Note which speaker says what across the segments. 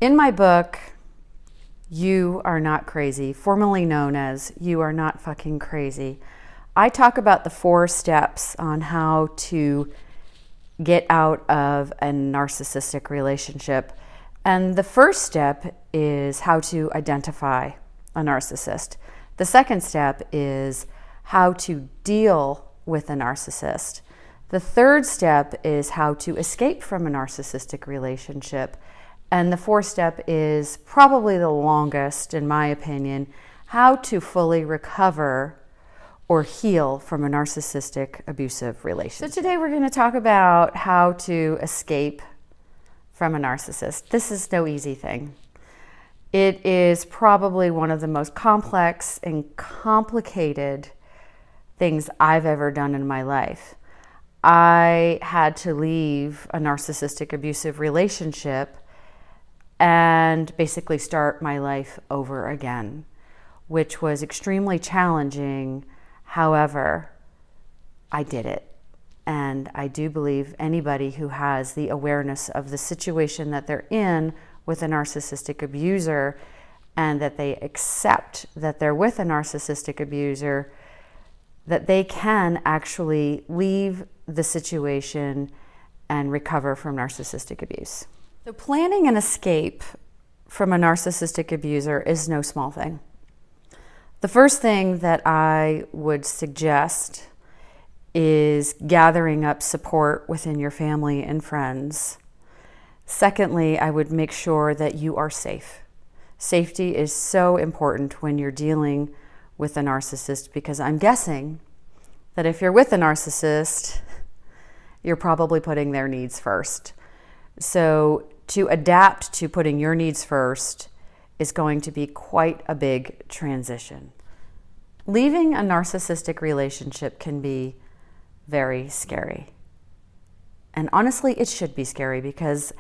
Speaker 1: In my book, You Are Not Crazy, formerly known as You Are Not Fucking Crazy, I talk about the 4 steps on how to get out of a narcissistic relationship. And the first step is how to identify a narcissist. The second step is how to deal with a narcissist. The third step is how to escape from a narcissistic relationship. And the fourth step is probably the longest, in my opinion, how to fully recover or heal from a narcissistic abusive relationship. So today we're going to talk about how to escape from a narcissist. This is no easy thing. It is probably one of the most complex and complicated things I've ever done in my life. I had to leave a narcissistic abusive relationship and basically start my life over again, which was extremely challenging. However, I did it. And I do believe anybody who has the awareness of the situation that they're in with a narcissistic abuser and that they accept that they're with a narcissistic abuser, that they can actually leave the situation and recover from narcissistic abuse. So planning an escape from a narcissistic abuser is no small thing. The first thing that I would suggest is gathering up support within your family and friends. Secondly, I would make sure that you are safe. Safety is so important when you're dealing with a narcissist, because I'm guessing that if you're with a narcissist, you're probably putting their needs first. So to adapt to putting your needs first is going to be quite a big transition. Leaving a narcissistic relationship can be very scary. And honestly, it should be scary, because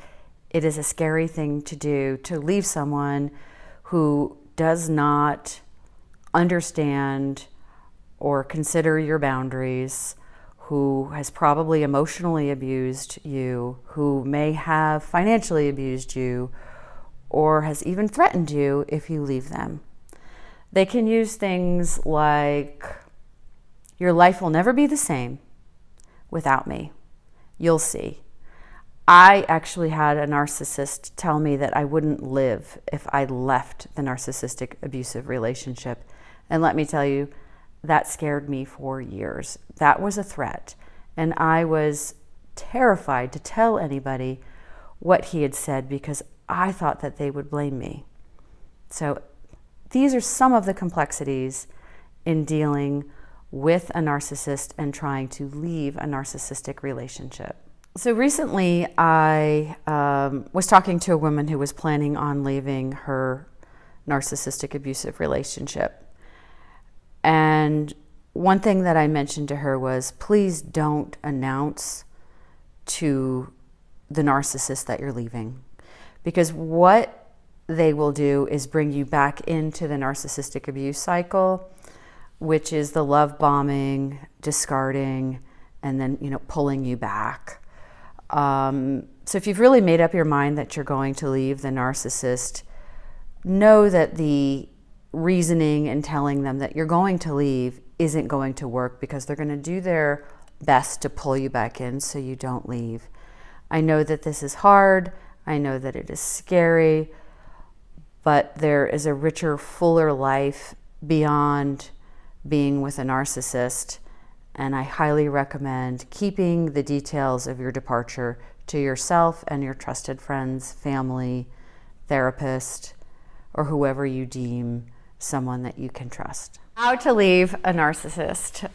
Speaker 1: it is a scary thing to do, to leave someone who does not understand or consider your boundaries, who has probably emotionally abused you, who may have financially abused you, or has even threatened you if you leave them. They can use things like, your life will never be the same without me. You'll see. I actually had a narcissist tell me that I wouldn't live if I left the narcissistic abusive relationship. And let me tell you, that scared me for years. That was a threat. And I was terrified to tell anybody what he had said, because I thought that they would blame me. So these are some of the complexities in dealing with a narcissist and trying to leave a narcissistic relationship. So recently I was talking to a woman who was planning on leaving her narcissistic abusive relationship. And one thing that I mentioned to her was, please don't announce to the narcissist that you're leaving, because what they will do is bring you back into the narcissistic abuse cycle, which is the love bombing, discarding, and then, pulling you back. So if you've really made up your mind that you're going to leave the narcissist, know that the reasoning and telling them that you're going to leave isn't going to work, because they're going to do their best to pull you back in so you don't leave. I know that this is hard. I know that it is scary, but there is a richer, fuller life beyond being with a narcissist. And I highly recommend keeping the details of your departure to yourself and your trusted friends, family, therapist, or whoever you deem someone that you can trust. How to leave a narcissist.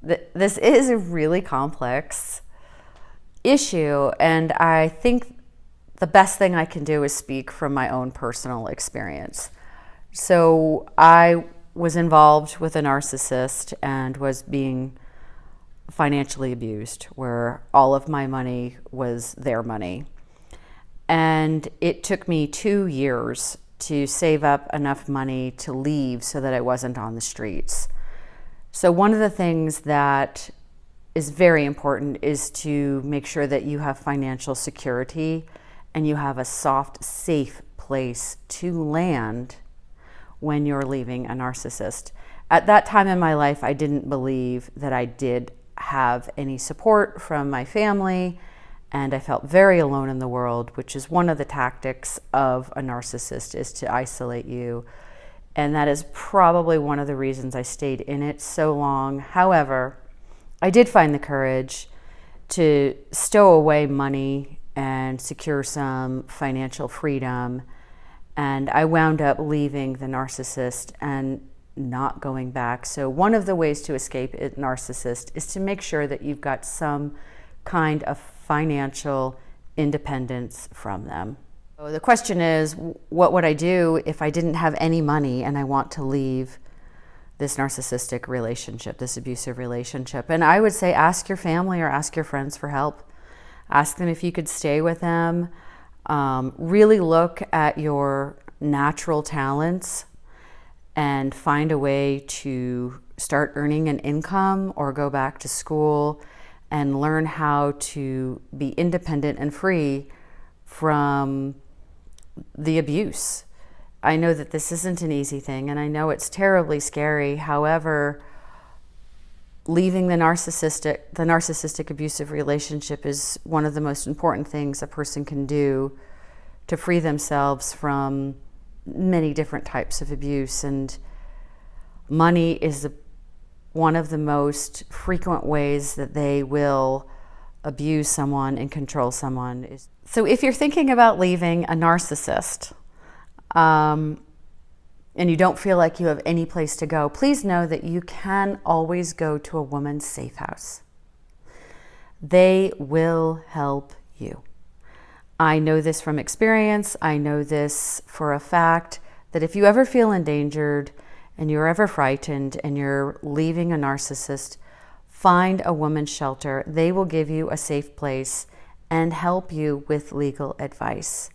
Speaker 1: This is a really complex issue, and I think the best thing I can do is speak from my own personal experience. So I was involved with a narcissist and was being financially abused, where all of my money was their money. And it took me 2 years to save up enough money to leave so that I wasn't on the streets. So one of the things that is very important is to make sure that you have financial security and you have a soft, safe place to land when you're leaving a narcissist. At that time in my life, I didn't believe that I did have any support from my family, and I felt very alone in the world, which is one of the tactics of a narcissist, is to isolate you. And that is probably one of the reasons I stayed in it so long. However, I did find the courage to stow away money and secure some financial freedom. And I wound up leaving the narcissist and not going back. So one of the ways to escape a narcissist is to make sure that you've got some kind of financial independence from them. So the question is, what would I do if I didn't have any money and I want to leave this narcissistic relationship, this abusive relationship? And I would say ask your family or ask your friends for help. Ask them if you could stay with them. Really look at your natural talents and find a way to start earning an income or go back to school and learn how to be independent and free from the abuse. I know that this isn't an easy thing, and I know it's terribly scary. However, leaving the narcissistic abusive relationship is one of the most important things a person can do to free themselves from many different types of abuse. And money is one of the most frequent ways that they will abuse someone and control someone. So if you're thinking about leaving a narcissist, and you don't feel like you have any place to go, please know that you can always go to a woman's safe house. They will help you. I know this from experience. I know this for a fact, that if you ever feel endangered and you're ever frightened and you're leaving a narcissist, find a woman's shelter. They will give you a safe place and help you with legal advice.